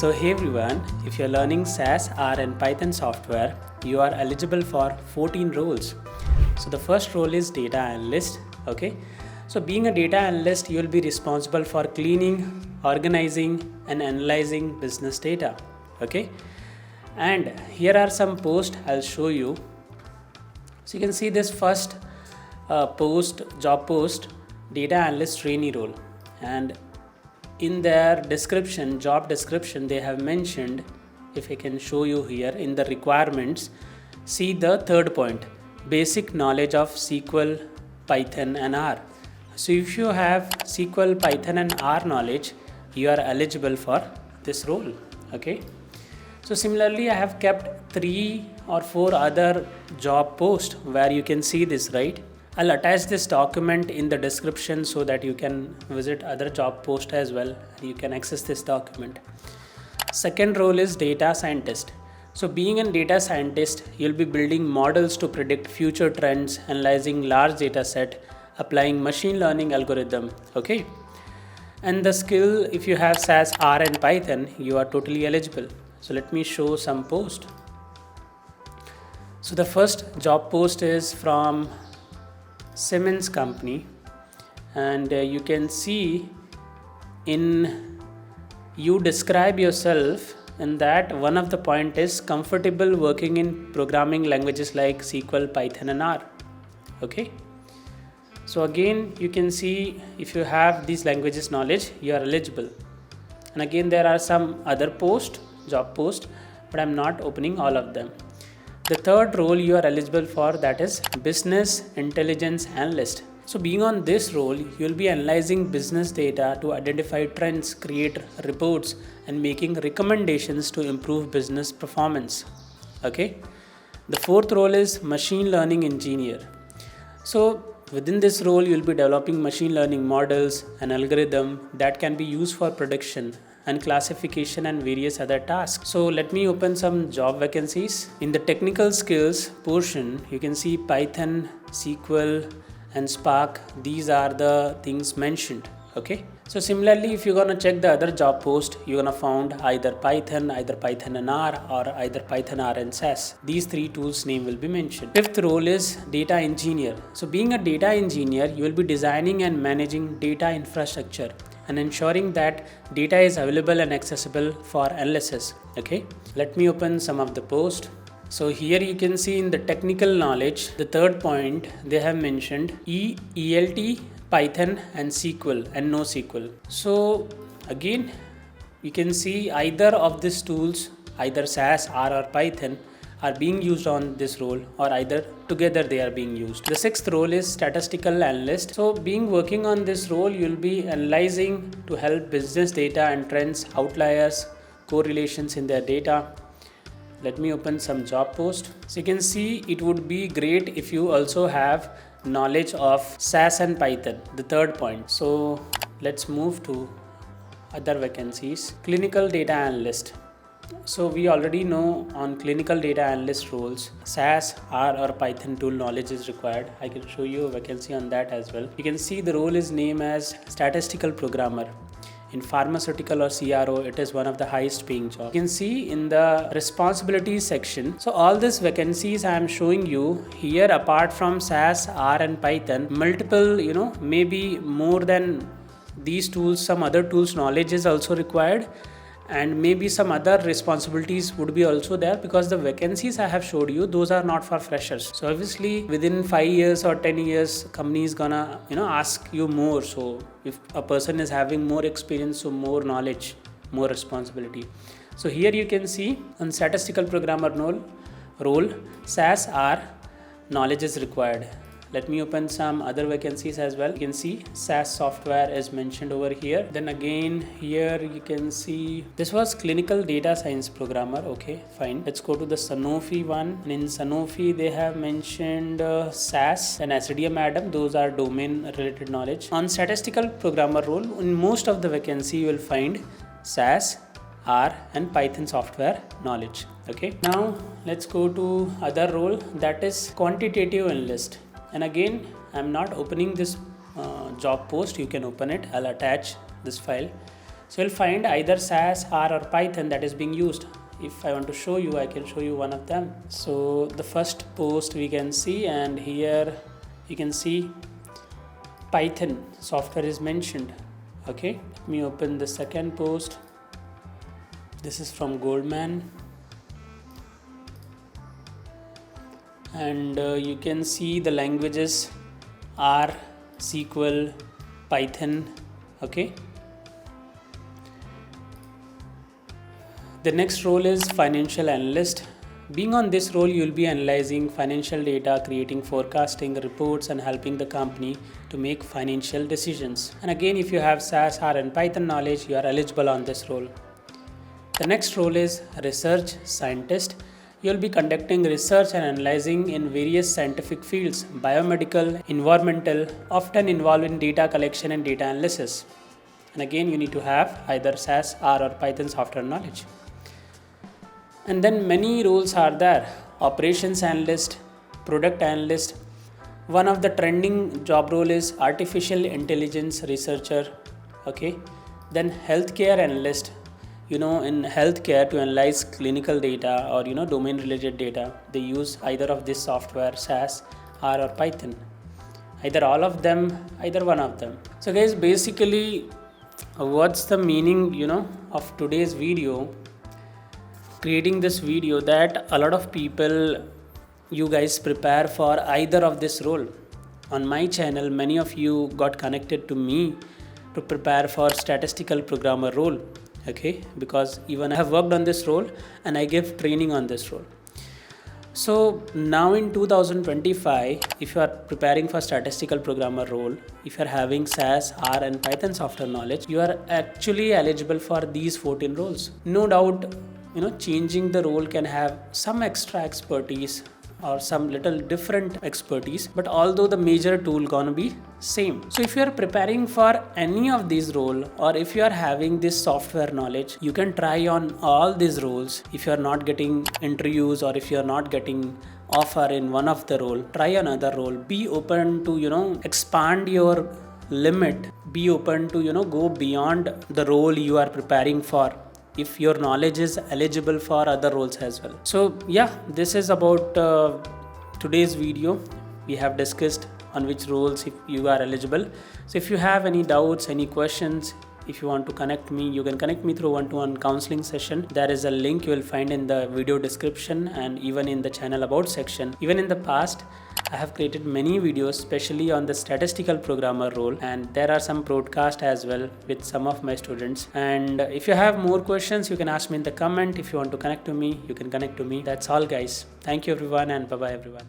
So hey everyone, if you're learning SAS, R and Python software, you are eligible for 14 roles. So the first role is Data Analyst. Okay. So being a data analyst, you will be responsible for cleaning, organizing and analyzing business data. Okay. And here are some posts I'll show you. So you can see this first job post, Data Analyst trainee role, and in their job description, they have mentioned, if I can show you here in the requirements, see the third point, basic knowledge of SQL, Python and R. So if you have SQL, Python and R knowledge, you are eligible for this role. Okay. So similarly, I have kept 3 or 4 other job posts where you can see this, right? I'll attach this document in the description so that you can visit other job posts as well. You can access this document. Second role is data scientist. So being a data scientist, you'll be building models to predict future trends, analyzing large data set, applying machine learning algorithm. Okay. And the skill, if you have SAS, R and Python, you are totally eligible. So let me show some post. So the first job post is from Siemens company, and you can see you describe yourself in that one of the point is comfortable working in programming languages like SQL, Python and R. Okay. So again, you can see if you have these languages knowledge, you are eligible. And again, there are some other job post, but I'm not opening all of them. The third role you are eligible for, that is Business Intelligence Analyst. So being on this role, you will be analyzing business data to identify trends, create reports and making recommendations to improve business performance. Okay. The fourth role is Machine Learning Engineer. So within this role, you will be developing machine learning models and algorithm that can be used for prediction and classification and various other tasks. So let me open some job vacancies. In the technical skills portion, you can see Python, SQL and Spark. These are the things mentioned. Okay. So similarly, if you're gonna check the other job post, you're gonna find either Python and R, or either Python, R and SAS. These 3 tools name will be mentioned. Fifth role is data engineer. So being a data engineer, you will be designing and managing data infrastructure and ensuring that data is available and accessible for analysis. Okay. Let me open some of the posts. So here you can see in the technical knowledge, the third point, they have mentioned ELT, Python and SQL and NoSQL. So again, you can see either of these tools, either SAS, R or Python, are being used on this role, or either together they are being used. The sixth role is Statistical Analyst. So working on this role, you'll be analyzing to help business data and trends, outliers, correlations in their data. Let me open some job post. So you can see it would be great if you also have knowledge of SAS and Python, the third point. So let's move to other vacancies. Clinical Data Analyst. So we already know on clinical data analyst roles, SAS, R or Python tool knowledge is required. I can show you a vacancy on that as well. You can see the role is named as Statistical Programmer. In pharmaceutical or CRO, it is one of the highest paying jobs. You can see in the responsibilities section. So all these vacancies I am showing you here, apart from SAS, R and Python, multiple, maybe more than these tools, some other tools knowledge is also required. And maybe some other responsibilities would be also there, because the vacancies I have showed you, those are not for freshers. So obviously within 5 years or 10 years, company is gonna ask you more. So if a person is having more experience, so more knowledge, more responsibility. So here you can see on Statistical Programmer role, SAS R knowledge is required. Let me open some other vacancies as well. You can see SAS software is mentioned over here. Then again here you can see this was Clinical Data Science Programmer. Okay, fine. Let's go to the Sanofi one. And in Sanofi they have mentioned SAS and SDM Adam. Those are domain related knowledge. On Statistical Programmer role, in most of the vacancy you will find SAS, R and Python software knowledge. Okay. Now let's go to other role, that is Quantitative Analyst. And again, I'm not opening this job post. You can open it. I'll attach this file. So you'll find either SAS, R or Python that is being used. If I want to show you, I can show you one of them. So the first post we can see, and here you can see Python software is mentioned. Okay, let me open the second post. This is from Goldman, and you can see the languages R, SQL, Python. Okay, the next role is financial analyst. Being on this role, you will be analyzing financial data, creating forecasting reports, and helping the company to make financial decisions. And again, if you have SAS, R and Python knowledge, you are eligible on this role. The next role is research scientist. You will be conducting research and analyzing in various scientific fields, biomedical, environmental, often involved in data collection and data analysis. And again, you need to have either SAS, R or Python software knowledge. And then many roles are there: operations analyst, product analyst. One of the trending job role is artificial intelligence researcher. Okay, then healthcare analyst. In healthcare, to analyze clinical data or domain related data, they use either of this software, SAS, R or Python, either all of them, either one of them. So guys, basically what's the meaning of today's video, creating this video, that a lot of people, you guys prepare for either of this role. On my channel, many of you got connected to me to prepare for statistical programmer role. Okay, because even I have worked on this role and I give training on this role. So now in 2025, if you are preparing for statistical programmer role, if you are having SAS, R and Python software knowledge, you are actually eligible for these 14 roles. No doubt, changing the role can have some extra expertise or some little different expertise, but although the major tool gonna be same. So if you are preparing for any of these role, or if you are having this software knowledge, you can try on all these roles. If you are not getting interviews, or if you are not getting offer in one of the role, try another role. Be open to expand your limit. Be open to go beyond the role you are preparing for, if your knowledge is eligible for other roles as well. So yeah, this is about today's video. We have discussed on which roles if you are eligible. So if you have any doubts, any questions, if you want to connect me, you can connect me through one-to-one counseling session. There is a link you will find in the video description and even in the channel about section. Even in the past, I have created many videos especially on the statistical programmer role, and there are some broadcasts as well with some of my students. And if you have more questions, you can ask me in the comment. If you want to connect to me, you can connect to me. That's all guys. Thank you everyone, and bye bye everyone.